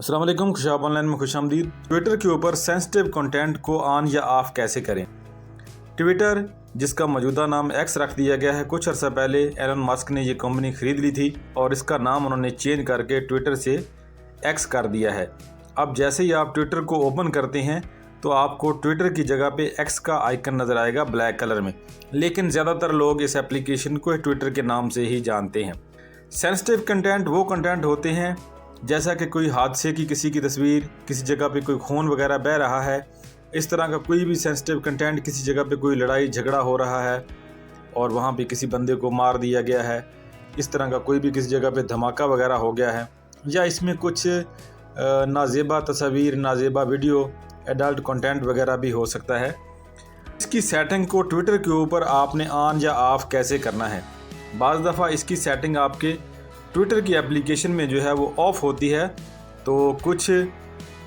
अस्सलाम वालेकुम, खुशाब ऑनलाइन में खुशामदीद। ट्विटर के ऊपर सेंसिटिव कंटेंट को ऑन या ऑफ कैसे करें। ट्विटर, जिसका मौजूदा नाम एक्स रख दिया गया है, कुछ अर्सा पहले एलन मस्क ने ये कंपनी ख़रीद ली थी और इसका नाम उन्होंने चेंज करके ट्विटर से एक्स कर दिया है। अब जैसे ही आप ट्विटर को ओपन करते हैं तो आपको ट्विटर की जगह पे एक्स का आइकन नज़र आएगा ब्लैक कलर में, लेकिन ज़्यादातर लोग इस एप्लीकेशन को ट्विटर के नाम से ही जानते हैं। सेंसिटिव कंटेंट वो कंटेंट होते हैं जैसा कि कोई हादसे की किसी की तस्वीर, किसी जगह पे कोई खून वगैरह बह रहा है, इस तरह का कोई भी सेंसिटिव कंटेंट, किसी जगह पे कोई लड़ाई झगड़ा हो रहा है और वहाँ पे किसी बंदे को मार दिया गया है, इस तरह का कोई भी किसी जगह पे धमाका वगैरह हो गया है, या इसमें कुछ नाजेबा तस्वीर, नाजेबा वीडियो, एडल्ट कंटेंट वगैरह भी हो सकता है। इसकी सेटिंग को ट्विटर के ऊपर आपने ऑन या ऑफ कैसे करना है। बाज़ दफ़ा इसकी सेटिंग आपके ट्विटर की एप्लीकेशन में जो है वो ऑफ़ होती है, तो कुछ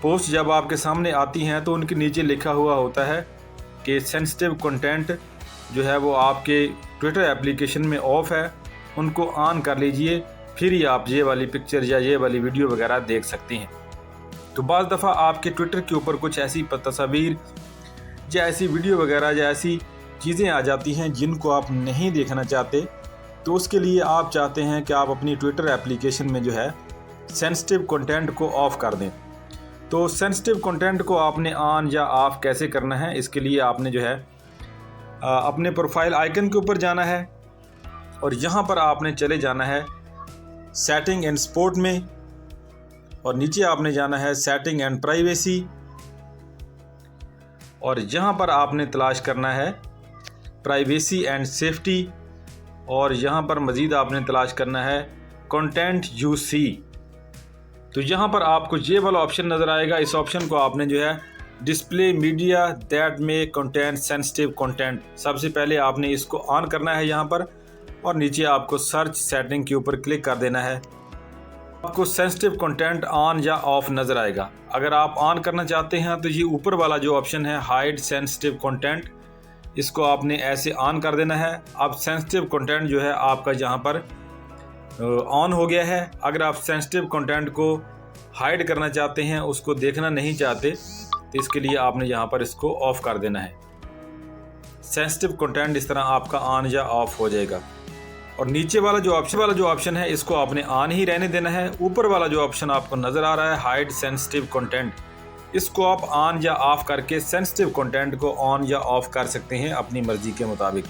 पोस्ट जब आपके सामने आती हैं तो उनके नीचे लिखा हुआ होता है कि सेंसिटिव कंटेंट जो है वो आपके ट्विटर एप्लीकेशन में ऑफ़ है, उनको ऑन कर लीजिए, फिर ही आप ये वाली पिक्चर या ये वाली वीडियो वगैरह देख सकती हैं। तो बाज़ दफ़ा आपके ट्विटर के ऊपर कुछ ऐसी तस्वीर या ऐसी वीडियो वगैरह या ऐसी चीज़ें आ जाती हैं जिनको आप नहीं देखना चाहते, तो उसके लिए आप चाहते हैं कि आप अपनी ट्विटर एप्लीकेशन में जो है सेंसिटिव कंटेंट को ऑफ़ कर दें। तो सेंसिटिव कंटेंट को आपने ऑन या ऑफ़ कैसे करना है, इसके लिए आपने जो है अपने प्रोफाइल आइकन के ऊपर जाना है और यहाँ पर आपने चले जाना है सेटिंग एंड सपोर्ट में, और नीचे आपने जाना है सेटिंग एंड प्राइवेसी, और यहाँ पर आपने तलाश करना है प्राइवेसी एंड सेफ्टी, और यहाँ पर मज़ीद आपने तलाश करना है कंटेंट यू सी। तो यहाँ पर आपको ये वाला ऑप्शन नज़र आएगा। इस ऑप्शन को आपने जो है डिस्प्ले मीडिया दैट में कंटेंट सेंसिटिव कंटेंट, सबसे पहले आपने इसको ऑन करना है यहाँ पर, और नीचे आपको सर्च सेटिंग के ऊपर क्लिक कर देना है। आपको सेंसिटिव कंटेंट ऑन या ऑफ नज़र आएगा। अगर आप ऑन करना चाहते हैं तो ये ऊपर वाला जो ऑप्शन है हाइड सेंसिटिव कंटेंट, इसको आपने ऐसे ऑन कर देना है। अब सेंसिटिव कंटेंट जो है आपका यहाँ पर ऑन हो गया है। अगर आप सेंसिटिव कंटेंट को हाइड करना चाहते हैं, उसको देखना नहीं चाहते, तो इसके लिए आपने यहाँ पर इसको ऑफ़ कर देना है। सेंसिटिव कंटेंट इस तरह आपका ऑन या ऑफ़ हो जाएगा। और नीचे वाला जो ऑप्शन है इसको आपने ऑन ही रहने देना है। ऊपर वाला जो ऑप्शन आपको नज़र आ रहा है हाइड सेंसिटिव कंटेंट, इसको आप ऑन या ऑफ़ करके सेंसिटिव कंटेंट को ऑन या ऑफ़ कर सकते हैं अपनी मर्ज़ी के मुताबिक।